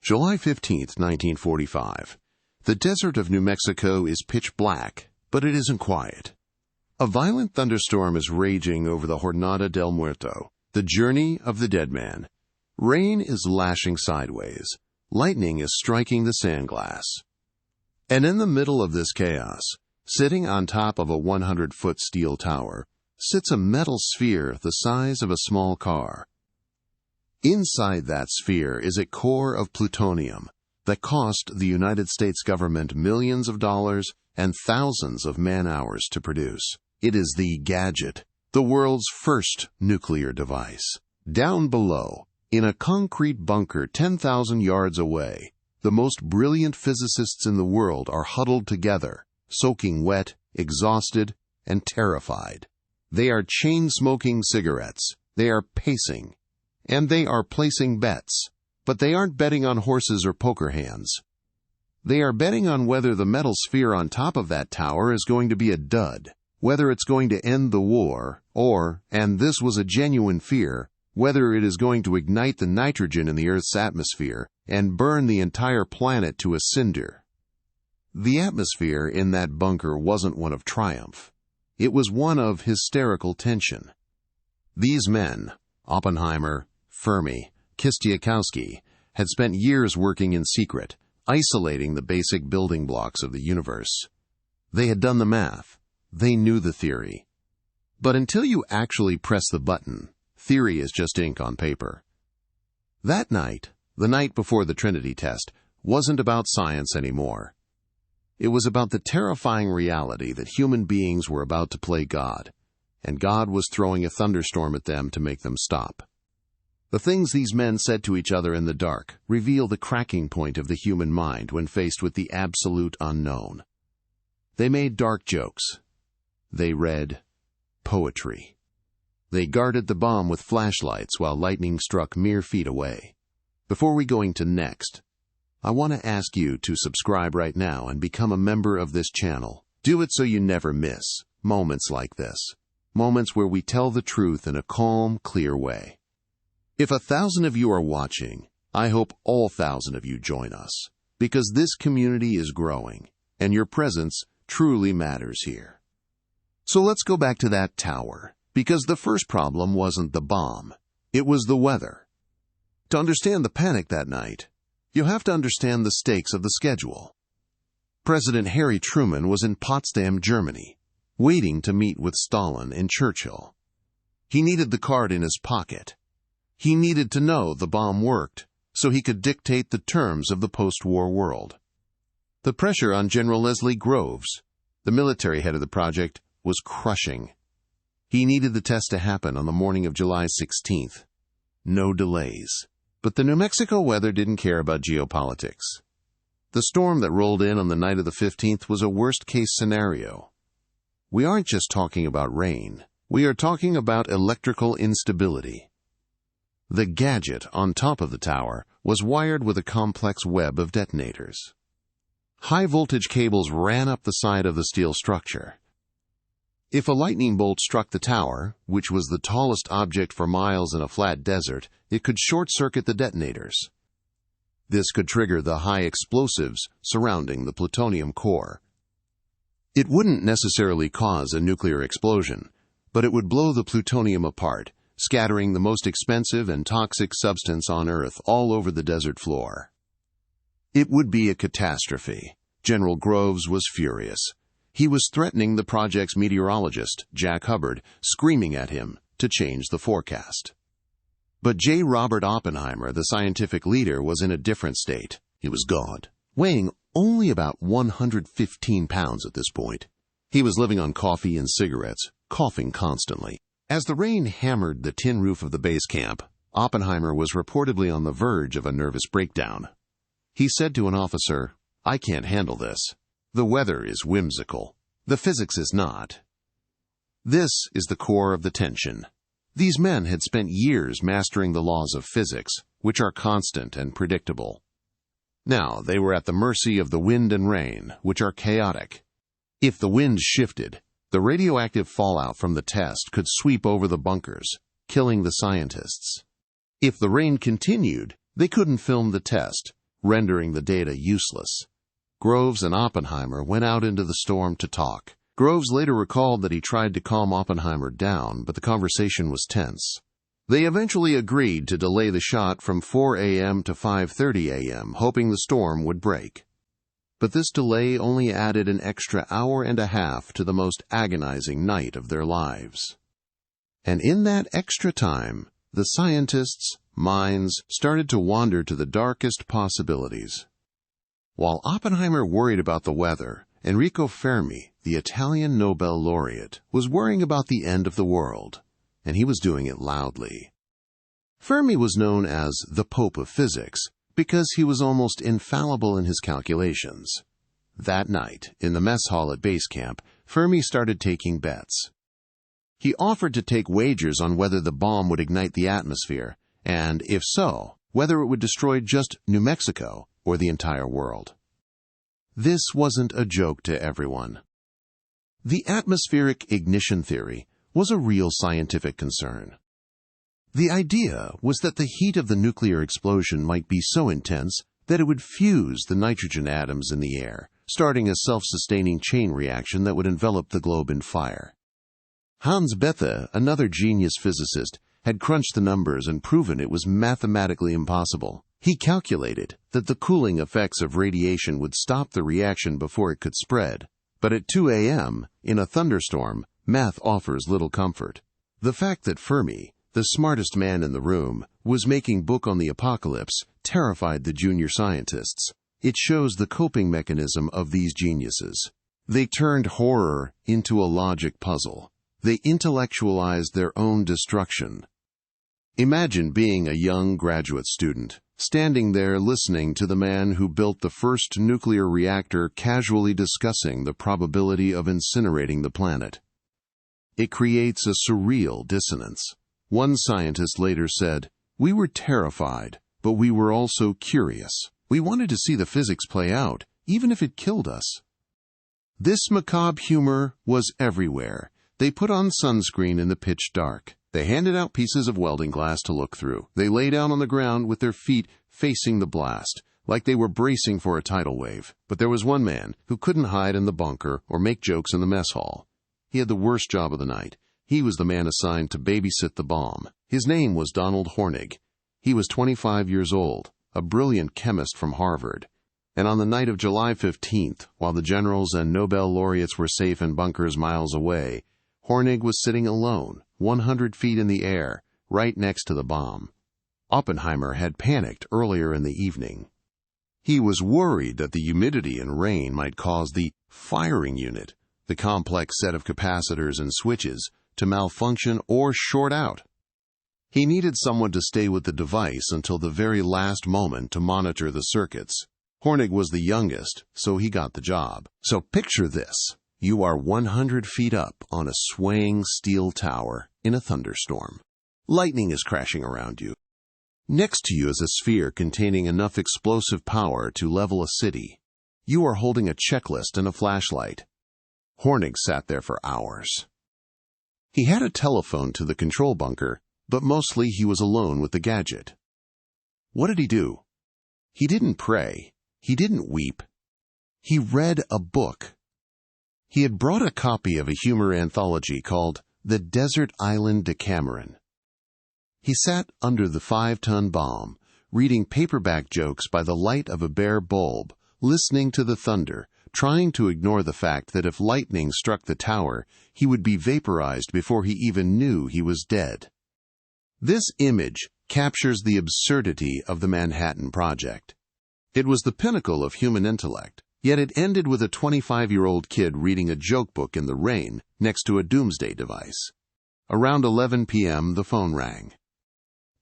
July 15, 1945. The desert of New Mexico is pitch black, but it isn't quiet. A violent thunderstorm is raging over the Jornada del Muerto, the journey of the dead man. Rain is lashing sideways. Lightning is striking the sandglass. And in the middle of this chaos, sitting on top of a 100-foot steel tower, sits a metal sphere the size of a small car. Inside that sphere is a core of plutonium that cost the United States government millions of dollars and thousands of man-hours to produce. It is the gadget, the world's first nuclear device. Down below, in a concrete bunker 10,000 yards away, the most brilliant physicists in the world are huddled together, soaking wet, exhausted, and terrified. They are chain-smoking cigarettes. They are pacing. And they are placing bets. But they aren't betting on horses or poker hands. They are betting on whether the metal sphere on top of that tower is going to be a dud, whether it's going to end the war, or, and this was a genuine fear, whether it is going to ignite the nitrogen in the Earth's atmosphere and burn the entire planet to a cinder. The atmosphere in that bunker wasn't one of triumph. It was one of hysterical tension. These men, Oppenheimer, Fermi, Kistiakowsky, had spent years working in secret, isolating the basic building blocks of the universe. They had done the math. They knew the theory. But until you actually press the button, theory is just ink on paper. That night, the night before the Trinity Test, wasn't about science anymore. It was about the terrifying reality that human beings were about to play God, and God was throwing a thunderstorm at them to make them stop. The things these men said to each other in the dark reveal the cracking point of the human mind when faced with the absolute unknown. They made dark jokes. They read poetry. They guarded the bomb with flashlights while lightning struck mere feet away. Before we go into next, I want to ask you to subscribe right now and become a member of this channel. Do it so you never miss moments like this. Moments where we tell the truth in a calm, clear way. If 1,000 of you are watching, I hope all 1,000 of you join us, because this community is growing, and your presence truly matters here. So let's go back to that tower, because the first problem wasn't the bomb. It was the weather. To understand the panic that night, you have to understand the stakes of the schedule. President Harry Truman was in Potsdam, Germany, waiting to meet with Stalin and Churchill. He needed the card in his pocket. He needed to know the bomb worked, so he could dictate the terms of the post-war world. The pressure on General Leslie Groves, the military head of the project, was crushing. He needed the test to happen on the morning of July 16th. No delays. But the New Mexico weather didn't care about geopolitics. The storm that rolled in on the night of the 15th was a worst-case scenario. We aren't just talking about rain. We are talking about electrical instability. The gadget on top of the tower was wired with a complex web of detonators. High-voltage cables ran up the side of the steel structure. If a lightning bolt struck the tower, which was the tallest object for miles in a flat desert, it could short-circuit the detonators. This could trigger the high explosives surrounding the plutonium core. It wouldn't necessarily cause a nuclear explosion, but it would blow the plutonium apart, scattering the most expensive and toxic substance on Earth all over the desert floor. It would be a catastrophe. General Groves was furious. He was threatening the project's meteorologist, Jack Hubbard, screaming at him to change the forecast. But J. Robert Oppenheimer, the scientific leader, was in a different state. He was gaunt, weighing only about 115 pounds at this point. He was living on coffee and cigarettes, coughing constantly. As the rain hammered the tin roof of the base camp, Oppenheimer was reportedly on the verge of a nervous breakdown. He said to an officer, "I can't handle this. The weather is whimsical. The physics is not." This is the core of the tension. These men had spent years mastering the laws of physics, which are constant and predictable. Now they were at the mercy of the wind and rain, which are chaotic. If the wind shifted, the radioactive fallout from the test could sweep over the bunkers, killing the scientists. If the rain continued, they couldn't film the test, rendering the data useless. Groves and Oppenheimer went out into the storm to talk. Groves later recalled that he tried to calm Oppenheimer down, but the conversation was tense. They eventually agreed to delay the shot from 4 a.m. to 5:30 a.m., hoping the storm would break. But this delay only added an extra hour and a half to the most agonizing night of their lives. And in that extra time, the scientists' minds started to wander to the darkest possibilities. While Oppenheimer worried about the weather, Enrico Fermi, the Italian Nobel laureate, was worrying about the end of the world, and he was doing it loudly. Fermi was known as the Pope of Physics because he was almost infallible in his calculations. That night, in the mess hall at base camp, Fermi started taking bets. He offered to take wagers on whether the bomb would ignite the atmosphere, and, if so, whether it would destroy just New Mexico or the entire world. This wasn't a joke to everyone. The atmospheric ignition theory was a real scientific concern. The idea was that the heat of the nuclear explosion might be so intense that it would fuse the nitrogen atoms in the air, starting a self-sustaining chain reaction that would envelop the globe in fire. Hans Bethe, another genius physicist, had crunched the numbers and proven it was mathematically impossible. He calculated that the cooling effects of radiation would stop the reaction before it could spread. But at 2 a.m., in a thunderstorm, math offers little comfort. The fact that Fermi, the smartest man in the room, was making book on the apocalypse terrified the junior scientists. It shows the coping mechanism of these geniuses. They turned horror into a logic puzzle. They intellectualized their own destruction. Imagine being a young graduate student, standing there listening to the man who built the first nuclear reactor casually discussing the probability of incinerating the planet. It creates a surreal dissonance. One scientist later said, "We were terrified, but we were also curious. We wanted to see the physics play out, even if it killed us." This macabre humor was everywhere. They put on sunscreen in the pitch dark. They handed out pieces of welding glass to look through. They lay down on the ground with their feet facing the blast, like they were bracing for a tidal wave. But there was one man who couldn't hide in the bunker or make jokes in the mess hall. He had the worst job of the night. He was the man assigned to babysit the bomb. His name was Donald Hornig. He was 25 years old, a brilliant chemist from Harvard. And on the night of July 15th, while the generals and Nobel laureates were safe in bunkers miles away, Hornig was sitting alone, 100 feet in the air, right next to the bomb. Oppenheimer had panicked earlier in the evening. He was worried that the humidity and rain might cause the firing unit, the complex set of capacitors and switches, to malfunction or short out. He needed someone to stay with the device until the very last moment to monitor the circuits. Hornig was the youngest, so he got the job. So picture this. You are 100 feet up on a swaying steel tower in a thunderstorm. Lightning is crashing around you. Next to you is a sphere containing enough explosive power to level a city. You are holding a checklist and a flashlight. Hornig sat there for hours. He had a telephone to the control bunker, but mostly he was alone with the gadget. What did he do? He didn't pray. He didn't weep. He read a book. He had brought a copy of a humor anthology called The Desert Island Decameron. He sat under the 5-ton bomb, reading paperback jokes by the light of a bare bulb, listening to the thunder, trying to ignore the fact that if lightning struck the tower, he would be vaporized before he even knew he was dead. This image captures the absurdity of the Manhattan Project. It was the pinnacle of human intellect. Yet it ended with a 25-year-old kid reading a joke book in the rain next to a doomsday device. Around 11 p.m., the phone rang.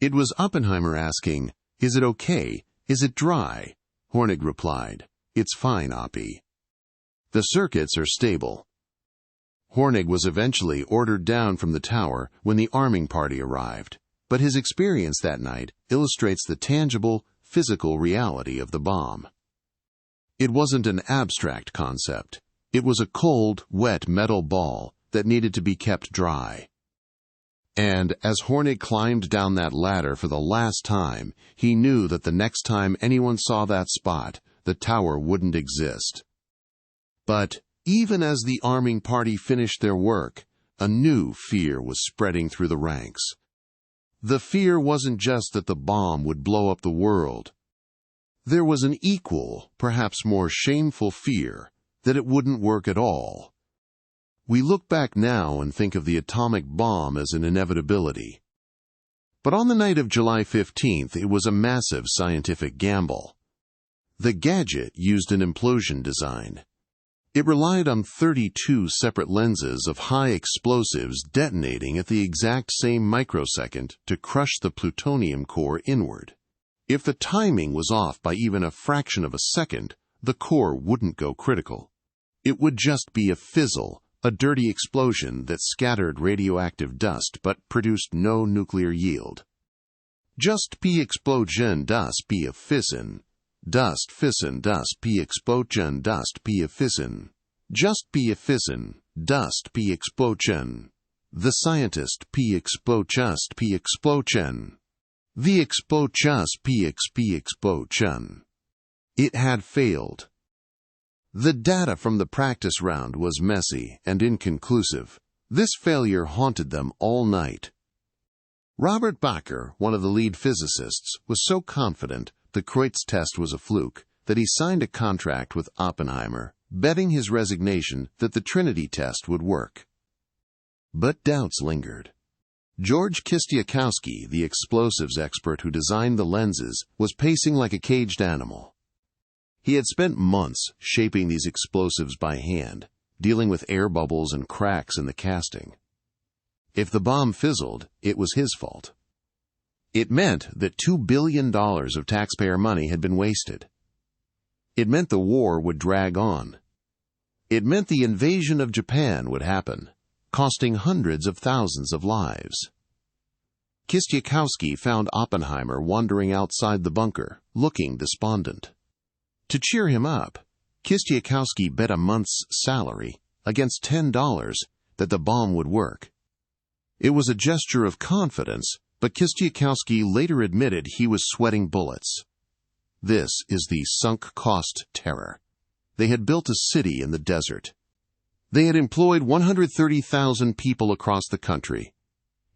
It was Oppenheimer asking, "Is it okay? Is it dry?" Hornig replied, "It's fine, Oppie. The circuits are stable." Hornig was eventually ordered down from the tower when the arming party arrived, but his experience that night illustrates the tangible, physical reality of the bomb. It wasn't an abstract concept. It was a cold, wet metal ball that needed to be kept dry. And as Hornig climbed down that ladder for the last time, he knew that the next time anyone saw that spot, the tower wouldn't exist. But even as the arming party finished their work, a new fear was spreading through the ranks. The fear wasn't just that the bomb would blow up the world. There was an equal, perhaps more shameful fear that it wouldn't work at all. We look back now and think of the atomic bomb as an inevitability. But on the night of July 15th, it was a massive scientific gamble. The gadget used an implosion design. It relied on 32 separate lenses of high explosives detonating at the exact same microsecond to crush the plutonium core inward. If the timing was off by even a fraction of a second, the core wouldn't go critical. It would just be a fizzle, a dirty explosion that scattered radioactive dust but produced no nuclear yield. Just p explosion dust p a fission. Dust fission dust p explosion dust p a fission. Just p a fission. Dust p explosion. The scientist p just p explosion. The just p explosion. It had failed. The data from the practice round was messy and inconclusive. This failure haunted them all night. Robert Bacher, one of the lead physicists, was so confident the Kreutz test was a fluke that he signed a contract with Oppenheimer, betting his resignation that the Trinity Test would work. But doubts lingered. George Kistiakowsky, the explosives expert who designed the lenses, was pacing like a caged animal. He had spent months shaping these explosives by hand, dealing with air bubbles and cracks in the casting. If the bomb fizzled, it was his fault. It meant that $2 billion of taxpayer money had been wasted. It meant the war would drag on. It meant the invasion of Japan would happen, costing hundreds of thousands of lives. Kistiakowsky found Oppenheimer wandering outside the bunker, looking despondent. To cheer him up, Kistiakowsky bet a month's salary against $10 that the bomb would work. It was a gesture of confidence, but Kistiakowsky later admitted he was sweating bullets. This is the sunk cost terror. They had built a city in the desert. They had employed 130,000 people across the country.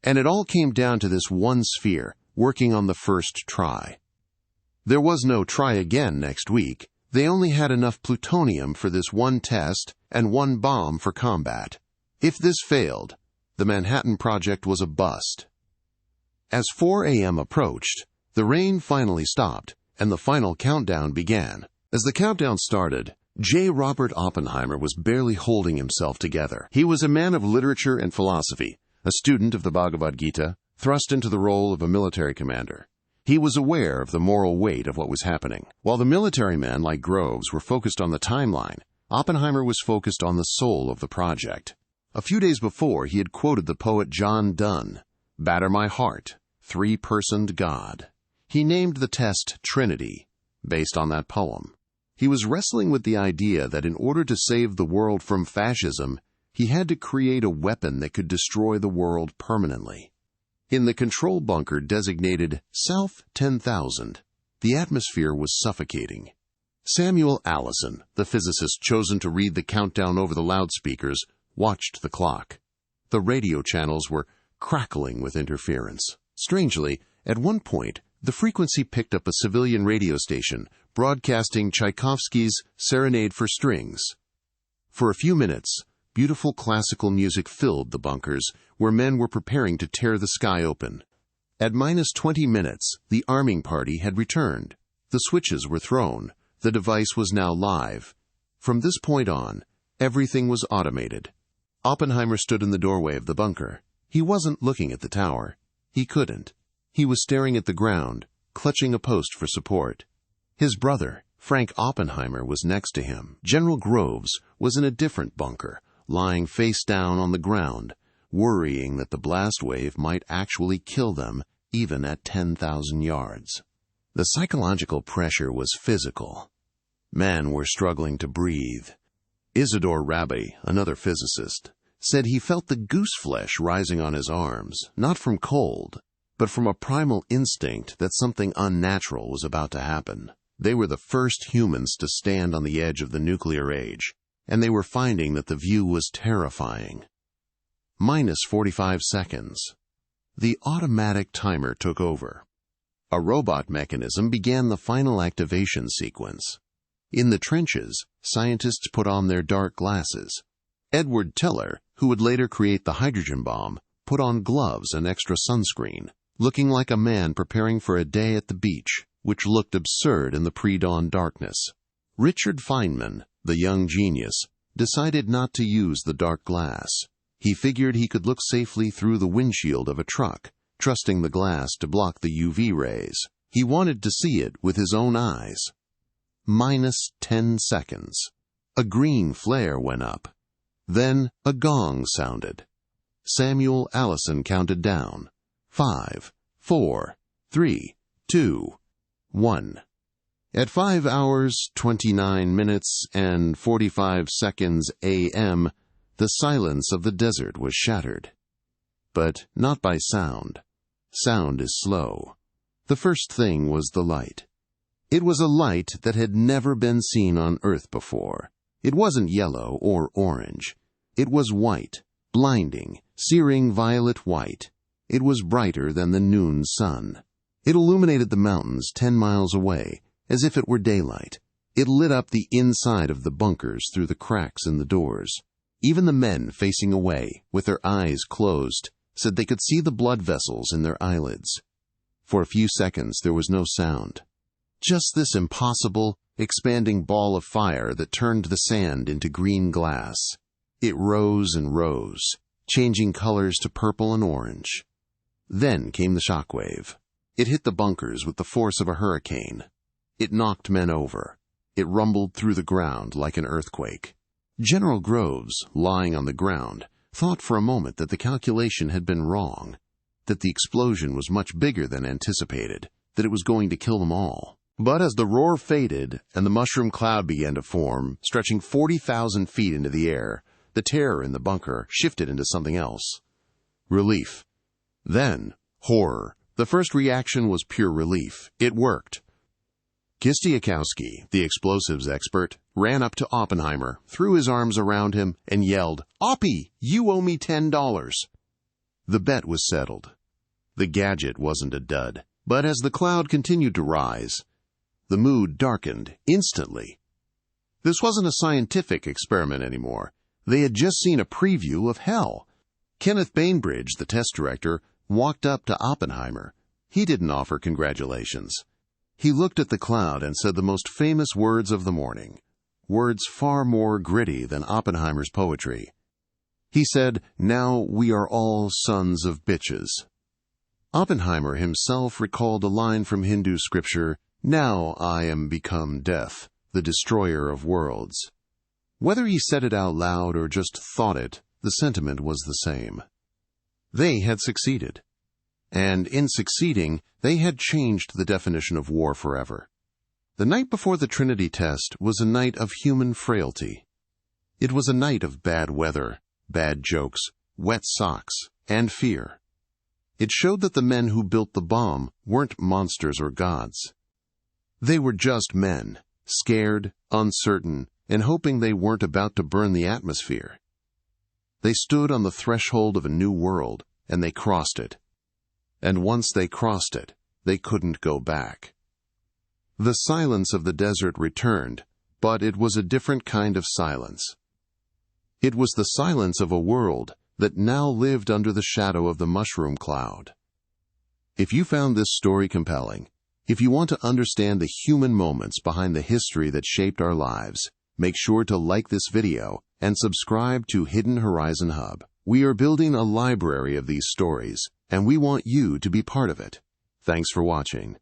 And it all came down to this one sphere, working on the first try. There was no try again next week. They only had enough plutonium for this one test and one bomb for combat. If this failed, the Manhattan Project was a bust. As 4 a.m. approached, the rain finally stopped, and the final countdown began. As the countdown started, J. Robert Oppenheimer was barely holding himself together. He was a man of literature and philosophy, a student of the Bhagavad Gita, thrust into the role of a military commander. He was aware of the moral weight of what was happening. While the military men, like Groves, were focused on the timeline, Oppenheimer was focused on the soul of the project. A few days before, he had quoted the poet John Donne, "Batter my heart, three-personed God." He named the test Trinity, based on that poem. He was wrestling with the idea that in order to save the world from fascism, he had to create a weapon that could destroy the world permanently. In the control bunker designated South 10,000, the atmosphere was suffocating. Samuel Allison, the physicist chosen to read the countdown over the loudspeakers, watched the clock. The radio channels were crackling with interference. Strangely, at one point, the frequency picked up a civilian radio station broadcasting Tchaikovsky's Serenade for Strings. For a few minutes, beautiful classical music filled the bunkers, where men were preparing to tear the sky open. At -20 minutes, the arming party had returned. The switches were thrown. The device was now live. From this point on, everything was automated. Oppenheimer stood in the doorway of the bunker. He wasn't looking at the tower. He couldn't. He was staring at the ground, clutching a post for support. His brother, Frank Oppenheimer, was next to him. General Groves was in a different bunker, lying face down on the ground, worrying that the blast wave might actually kill them, even at 10,000 yards. The psychological pressure was physical. Men were struggling to breathe. Isidore Rabi, another physicist, said he felt the goose flesh rising on his arms, not from cold, but from a primal instinct that something unnatural was about to happen. They were the first humans to stand on the edge of the nuclear age, and they were finding that the view was terrifying. Minus 45 seconds. The automatic timer took over. A robot mechanism began the final activation sequence. In the trenches, scientists put on their dark glasses. Edward Teller, who would later create the hydrogen bomb, put on gloves and extra sunscreen, looking like a man preparing for a day at the beach, which looked absurd in the pre-dawn darkness. Richard Feynman, the young genius, decided not to use the dark glass. He figured he could look safely through the windshield of a truck, trusting the glass to block the UV rays. He wanted to see it with his own eyes. Minus 10 seconds. A green flare went up. Then a gong sounded. Samuel Allison counted down. 5, 4, 3, 2, 1. At 5 hours, 29 minutes, and 45 seconds a.m., the silence of the desert was shattered. But not by sound. Sound is slow. The first thing was the light. It was a light that had never been seen on Earth before. It wasn't yellow or orange. It was white, blinding, searing violet white. It was brighter than the noon sun. It illuminated the mountains 10 miles away, as if it were daylight. It lit up the inside of the bunkers through the cracks in the doors. Even the men facing away, with their eyes closed, said they could see the blood vessels in their eyelids. For a few seconds there was no sound. Just this impossible, expanding ball of fire that turned the sand into green glass. It rose and rose, changing colors to purple and orange. Then came the shockwave. It hit the bunkers with the force of a hurricane. It knocked men over. It rumbled through the ground like an earthquake. General Groves, lying on the ground, thought for a moment that the calculation had been wrong, that the explosion was much bigger than anticipated, that it was going to kill them all. But as the roar faded and the mushroom cloud began to form, stretching 40,000 feet into the air, the terror in the bunker shifted into something else. Relief. Then, horror. The first reaction was pure relief. It worked. Kistiakowsky, the explosives expert, ran up to Oppenheimer, threw his arms around him, and yelled, "Oppie, you owe me $10." The bet was settled. The gadget wasn't a dud, but as the cloud continued to rise, the mood darkened instantly. This wasn't a scientific experiment anymore. They had just seen a preview of hell. Kenneth Bainbridge, the test director, walked up to Oppenheimer. He didn't offer congratulations. He looked at the cloud and said the most famous words of the morning, words far more gritty than Oppenheimer's poetry. He said, "Now we are all sons of bitches." Oppenheimer himself recalled a line from Hindu scripture, "Now I am become death, the destroyer of worlds." Whether he said it out loud or just thought it, the sentiment was the same. They had succeeded. And in succeeding, they had changed the definition of war forever. The night before the Trinity Test was a night of human frailty. It was a night of bad weather, bad jokes, wet socks, and fear. It showed that the men who built the bomb weren't monsters or gods. They were just men, scared, uncertain, and hoping they weren't about to burn the atmosphere. They stood on the threshold of a new world, and they crossed it. And once they crossed it, they couldn't go back. The silence of the desert returned, but it was a different kind of silence. It was the silence of a world that now lived under the shadow of the mushroom cloud. If you found this story compelling, if you want to understand the human moments behind the history that shaped our lives, make sure to like this video and subscribe to Hidden Horizon Hub. We are building a library of these stories, and we want you to be part of it. Thanks for watching.